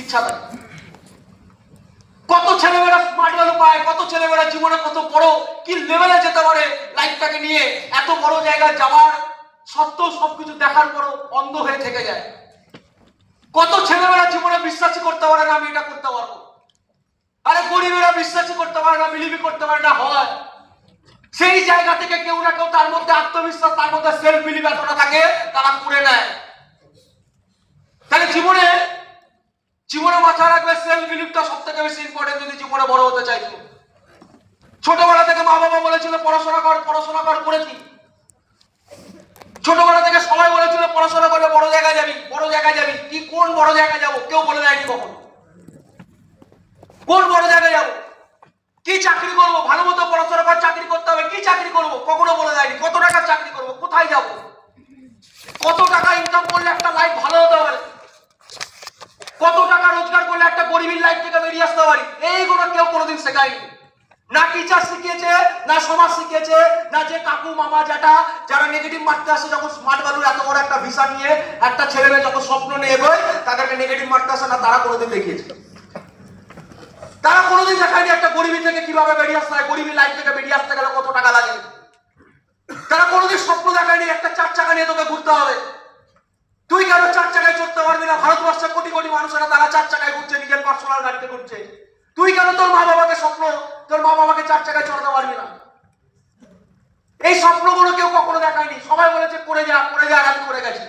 ইচ্ছা থাকে। কত ছেলেমেয়েরা স্মার্ট ভ্যালু পায়, কত ছেলেমেয়েরা জীবনে কত বড় কি লেভেলে যেতে পারে লাইফটাকে নিয়ে, এত বড় জায়গায় যাওয়ার সত্ত্বেও সবকিছু দেখার পরও অন্ধ হয়ে থেকে যায়। কত ছেলেমেয়েরা জীবনে বিশ্বাসই করতে পারে না আমি এটা করতে পারবো। আরে গরিবেরা বিশ্বাসই করতে পারে না, বিলিভই করতে পারে না হয়। সেই জায়গা থেকে কেউ না কেউ তার মধ্যে আত্মবিশ্বাস, তার মধ্যে সেলফ বিলিভ এতটা থাকে, তারা করে নেয়। তাহলে জীবনে মাথায় রাখবে সেলফ বিলিভটা সব থেকে বেশি ইম্পর্টেন্ট যদি জীবনে বড় হতে চাইছো। ছোটবেলা থেকে মা বাবা বলেছিল পড়াশোনা কর, পড়াশোনা কর, করেছি। ছোটবেলা থেকে সবাই বলেছিল পড়াশোনা করলে বড় জায়গায় যাবি, বড় জায়গায় যাবি। কি কোন বড় জায়গায় যাবো কেউ বলে দেয়নি কখনো। কোন বড় জায়গায় যাবো, কি চাকরি করবো, ভালো মতো পড়াশোনা কর, চাকরি করতে হবে, কি চাকরি করবো কখনো বলে দেয়নি। কত টাকার চাকরি করবো, কোথায় যাবো, কত টাকা ইনকাম করলে একটা লাইফ ভালো হতে পারে, কত টাকা রোজগার করলে একটা গরিবের লাইফ থেকে বেরিয়ে আসতে পারি, এইগুলো কেউ কোনোদিন শেখায়নি। না টিচার শিখিয়েছে, না সমাজ শিখিয়েছে, না যে কাকু মামা জ্যাঠা যারা নেগেটিভ মারতে আসে, যখন স্মার্ট ভ্যালুর এত বড় একটা ভিসা নিয়ে একটা ছেলে মেয়ে যখন স্বপ্ন নিয়ে এগোয় তাদেরকে নেগেটিভ মারতে আসে না, তারা কোনোদিন দেখিয়েছে? তারা কোনোদিন দেখায়নি একটা গরিবী থেকে কিভাবে বেরিয়ে আসতে হয়, গরিবী লাইফ থেকে বেরিয়ে আসতে গেলে কত টাকা লাগে। তারা কোনোদিন স্বপ্ন দেখায়নি একটা 4 চাকা নিয়ে তোকে ঘুরতে হবে। তুই কেন 4 চাকায় চড়তে পারবি না? ভারতবর্ষের কোটি কোটি মানুষেরা তারা 4 চাকায় ঘুরছে, নিজের পার্সোনাল গাড়িতে ঘুরছে। তুই কেন তোর মা বাবাকে স্বপ্ন, তোর মা বাবাকে 4 চাকায় চড়তে পারবি না? এই স্বপ্নগুলো কেউ কখনো দেখায়নি। সবাই বলেছে করে যা, করে যা, আর আমি করে গেছি।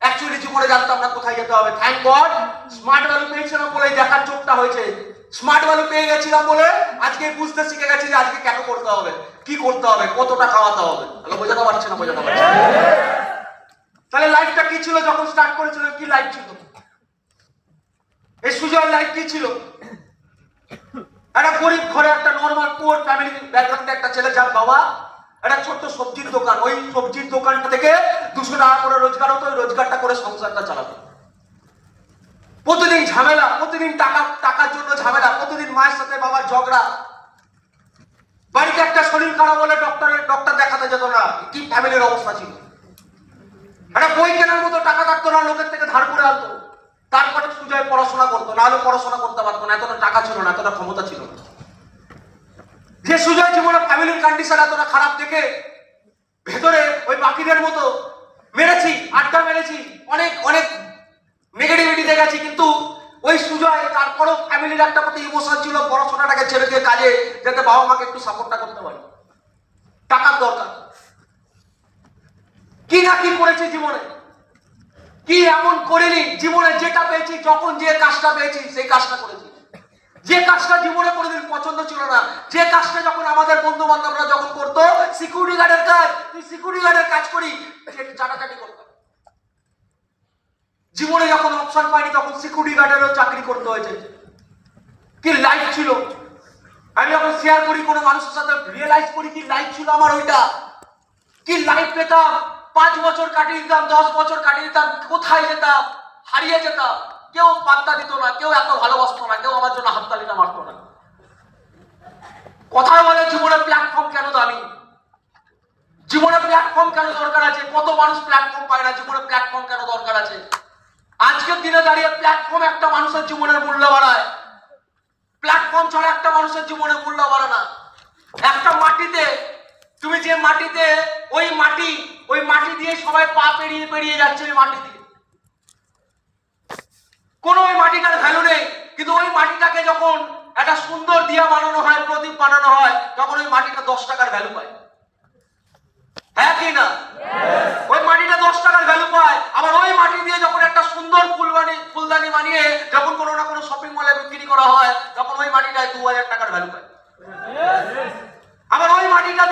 অ্যাকচুয়ালি জীবনে জানতাম না কোথায় যেতে হবে। থ্যাংক গড স্মার্ট ভ্যালু পেয়েছিলাম বলে দেখার চোখটা হয়েছে। স্মার্ট ভ্যালু পেয়ে গেছিলাম বলে আজকে বুঝতে শিখে গেছি যে আজকে কেন করতে হবে, কি করতে হবে, কতটা খাওয়াতে হবে। তাহলে বোঝাতে পারছি না, বোঝাতে পারছি। তাহলে লাইফটা কি ছিল যখন স্টার্ট করেছিলাম? কি লাইফ ছিল এই সুজয়ের? লাইফ কি ছিল? একটা গরিব ঘরে একটা নর্মাল পুয়ার ফ্যামিলি ব্যাকগ্রাউন্ডে একটা ছেলে, যার বাবা একটা ছোট্ট সবজির দোকান। ওই সবজির দোকানটা থেকে 200 টাকা করে রোজগার হতো। ওই রোজগারটা করে সংসারটা চালাতো। প্রতিদিন ঝামেলা, প্রতিদিন টাকার জন্য ঝামেলা, প্রতিদিন মায়ের সাথে বাবার ঝগড়া। বাড়িতে একটা শরীর খারাপ হলে ডক্টর দেখাতে যেত না। কি ফ্যামিলির অবস্থা ছিল! একটা বই কেনার মতো টাকা থাকতো না, লোকের থেকে ধার করে আনতো। তারপরে সুজয় পড়াশোনা করতো, না হলে পড়াশোনা করতে পারতো না। এতটা টাকা ছিল না, এতটা ক্ষমতা ছিল না। যে সুজয় জীবনে ফ্যামিলির কন্ডিশন এতটা খারাপ দেখে ভেতরে ওই বাকিদের মতো মেরেছি, আড্ডা মেরেছি, অনেক অনেক নেগেটিভিটি দেখেছি, কিন্তু ওই সুজয় তারপরেও ফ্যামিলির একটা প্রতি ইমোশন ছিল, পড়াশোনাটাকে ছেড়ে দিয়ে কাজে, যাতে বাবা মাকে একটু সাপোর্টটা করতে পারি। টাকার দরকার। কি না কি করেছি জীবনে, কি এমন করিনি জীবনে, যেটা পেয়েছি, যখন যে কাজটা পেয়েছি সেই কাজটা করেছি। যে কাজটা জীবনে কোনোদিন পছন্দ ছিল না, যে কাজটা যখন আমাদের বন্ধু বান্ধবরা যখন করতো, সিকিউরিটি গার্ডের কাজ, তুই সিকিউরিটি গার্ডের কাজ করি, চাটাচাটি করতাম। জীবনে যখন অপশন পাইনি তখন সিকিউরিটি গার্ডেরও চাকরি করতে হয়েছে। কি লাইফ ছিল! আমি যখন শেয়ার করি কোনো মানুষের সাথে, রিয়েলাইজ করি কি লাইফ ছিল আমার ওইটা। কি লাইফ পেতাম! 5 বছর কাটিয়ে দিতাম, 10 বছর কাটিয়ে দিতাম, কোথায় যেতাম, হারিয়ে যেতাম। কেউ পাত্তা দিত না, কেউ এত ভালোবাসতো না, কেউ আমার জন্য হাততালিটা মারতো না। কথা বলে জীবনে প্ল্যাটফর্ম কেন দামি, জীবনে প্ল্যাটফর্ম কেন দরকার আছে? কত মানুষ প্ল্যাটফর্ম পায় না, জীবনে প্ল্যাটফর্ম কেন দরকার আছে? আজকের দিনে দাঁড়িয়ে প্ল্যাটফর্ম একটা মানুষের জীবনের মূল্য বাড়ায়। প্ল্যাটফর্ম ছাড়া একটা মানুষের জীবনে মূল্য বাড়ে না। একটা মাটিতে, তুমি যে মাটিতে, ওই মাটি দিয়ে সবাই পা পেরিয়ে পেরিয়ে যাচ্ছে। ওই মাটি দিয়ে কোনো ওই মাটিটার ভ্যালু নেই, কিন্তু ওই মাটিটাকে যখন একটা সুন্দর দিয়া বানানো হয়, প্রদীপ বানানো হয়, তখন ওই মাটিটা 10 টাকার ভ্যালু পায়। হ্যাঁ কি না? ওই মাটিটা 10 টাকার ভ্যালু পায়। আবার ওই মাটি দিয়ে যখন একটা সুন্দর ফুলদানি বানিয়ে যখন কোনো না কোনো শপিং মলে বিক্রি করা হয়, তখন ওই মাটিটায় 2000 টাকার ভ্যালু পায়। আবার ওই মাটিটা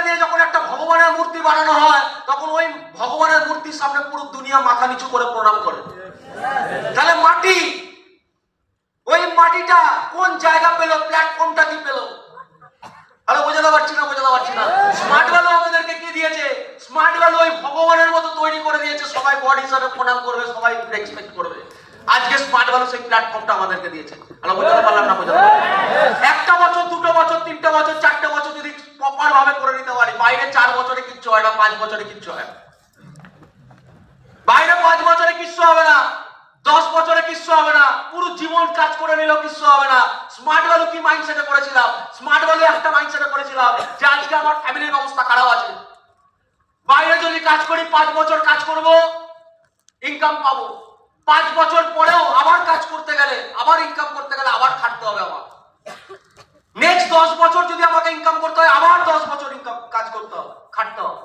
দিয়ে যখন একটা ভগবানের মূর্তি বানানো হয়, তখন ওই ভগবানের মূর্তির সামনে পুরো দুনিয়া মাথা নিচু করে প্রণাম করে। তাহলে ওই মাটিটা কোন জায়গা পেল, প্ল্যাটফর্মটা কি পেল? আরে বোঝাতে পারছি না। স্মার্ট ভ্যালু আমাদেরকে কি দিয়েছে? স্মার্ট ভ্যালু ওই ভগবানের মতো তৈরি করে দিয়েছে। সবাই গড হিসাবে প্রণাম করবে, সবাই রেসপেক্ট করবে। আজকে স্মার্ট ভ্যালু সেই প্ল্যাটফর্মটা আমাদেরকে দিয়েছে। আরে বোঝাতে পারলাম না? বোঝাতে পারলাম। 1টা বছর, 2টো বছর, 3টে বছর, 4টে বছর যদি প্রপার ভাবে করে নিতে পারি, বাইরে 4 বছরে কিচ্ছু হয় না, 5 বছরে কিচ্ছু হয় না। বাইরে 5 বছরে কিচ্ছু হবে না, 10 বছরে উদ্দেশ্য হবে না। স্মার্ট ভ্যালু কি মাইন্ডসেটে করেছিলাম? স্মার্ট ভ্যালু একটা মাইন্ডসেটে করেছিলাম যে আজকে আমার ফ্যামিলির অবস্থা খারাপ আছে, বাইরে যদি কাজ করি 5 বছর কাজ করব, ইনকাম পাবো, 5 বছর পরেও আবার কাজ করতে গেলে, আবার ইনকাম করতে গেলে আবার খাটতে হবে আমার। নেক্সট 10 বছর যদি আমাকে ইনকাম করতে হয়, আবার 10 বছর ইনকাম কাজ করতে হবে, খাটতে হবে।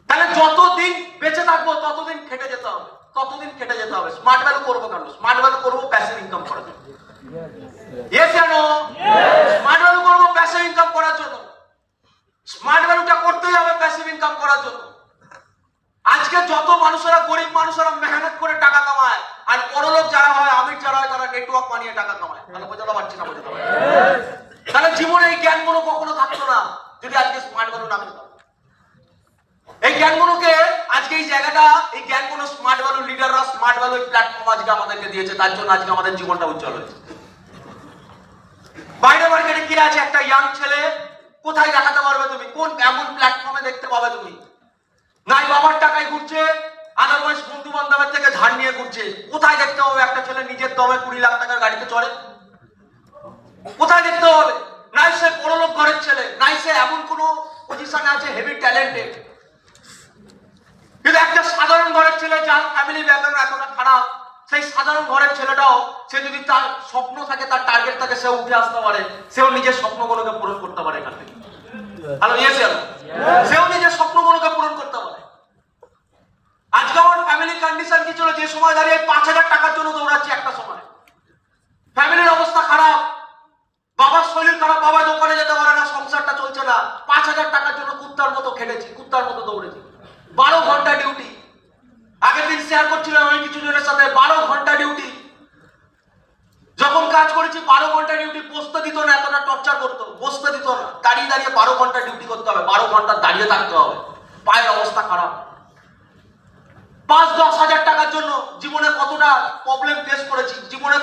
তাহলে যতদিন বেঁচে থাকবো ততদিন খেটে যেতে হবে, ততদিন খেটে যেতে হবে। স্মার্ট ভ্যালু করবো কেন? স্মার্ট ভ্যালু করবো প্যাসিভ ইনকাম করার জন্য। Yes or no? Smart value করবো প্যাসিভ ইনকাম করার জন্য। স্মার্ট ভ্যালুটা করতেই হবে প্যাসিভ ইনকাম করার জন্য। আজকে যত মানুষেরা, গরিব মানুষেরা মেহনত করে টাকা কামায়, আর বড়লোক যারা হয়, আমির যারা হয়, তারা নেটওয়ার্ক বানিয়ে টাকা কামায়। তাহলে বোঝাতে পারছি না? বোঝাতে পারছি। তাহলে জীবনে এই জ্ঞানগুলো কখনো থাকতো না যদি আজকে স্মার্ট ভ্যালু না পেতাম। এই জ্ঞানগুলোকে আজকে এই জায়গাটা, এই জ্ঞানগুলো স্মার্ট ভ্যালু লিডাররা, স্মার্ট ভ্যালু প্ল্যাটফর্ম আজকে আমাদেরকে দিয়েছে। তার জন্য আজকে আমাদের জীবনটা উজ্জ্বল হয়েছে। বাইরে মার্কেটে কি আছে? একটা ইয়াং ছেলে কোথায় দেখাতে পারবে তুমি? কোন এমন প্ল্যাটফর্মে দেখতে পাবে তুমি? নাই বাবার টাকায় ঘুরছে, আদারওয়াইজ বন্ধু বান্ধবের থেকে ধার নিয়ে ঘুরছে। কোথায় দেখতে হবে একটা ছেলে নিজের দমে 20 লাখ টাকার গাড়িতে চড়ে? কোথায় দেখতে হবে? নাই সে বড়লোক ঘরের ছেলে, নাই সে এমন কোন পজিশনে আছে হেভি ট্যালেন্টেড। কিন্তু একটা সাধারণ ঘরের ছেলে যার ফ্যামিলি ব্যাকগ্রাউন্ড এতটা খারাপ, সেই সাধারণ ঘরের ছেলেটাও, সে যদি তার স্বপ্ন থাকে, তার টার্গেট থাকে, সেও উঠে আসতে পারে, সেও নিজের স্বপ্নগুলোকে পূরণ করতে পারে এখান থেকে। Hello, yes hello? সেও নিজের স্বপ্নগুলোকে পূরণ করতে পারে। আজকে আমার ফ্যামিলি কন্ডিশন কি ছিল? যে সময় দাঁড়িয়ে 5,000 টাকার জন্য দৌড়াচ্ছি, একটা সময় ফ্যামিলির অবস্থা খারাপ, বাবার শরীর খারাপ, বাবা দোকানে যেতে পারে না, সংসারটা চলছে না। 5,000 টাকার জন্য কুত্তার মতো খেটেছি, কুত্তার মতো দৌড়েছি। 12 ঘন্টা ডিউটি। আগের দিন শেয়ার করছিলাম আমি কিছু জনের সাথে, 12 ঘন্টা ডিউটি। যখন কাজ করেছি 12 ঘন্টা ডিউটি, বসতে দিত না, এতটা টর্চার করতো, বসতে দিত না। দাঁড়িয়ে দাঁড়িয়ে 12 ঘন্টা ডিউটি করতে হবে, 12 ঘন্টা দাঁড়িয়ে থাকতে হবে, পায়ের অবস্থা খারাপ। 5-10 হাজার টাকার জন্য জীবনে কতটা প্রবলেম ফেস করেছি, জীবনে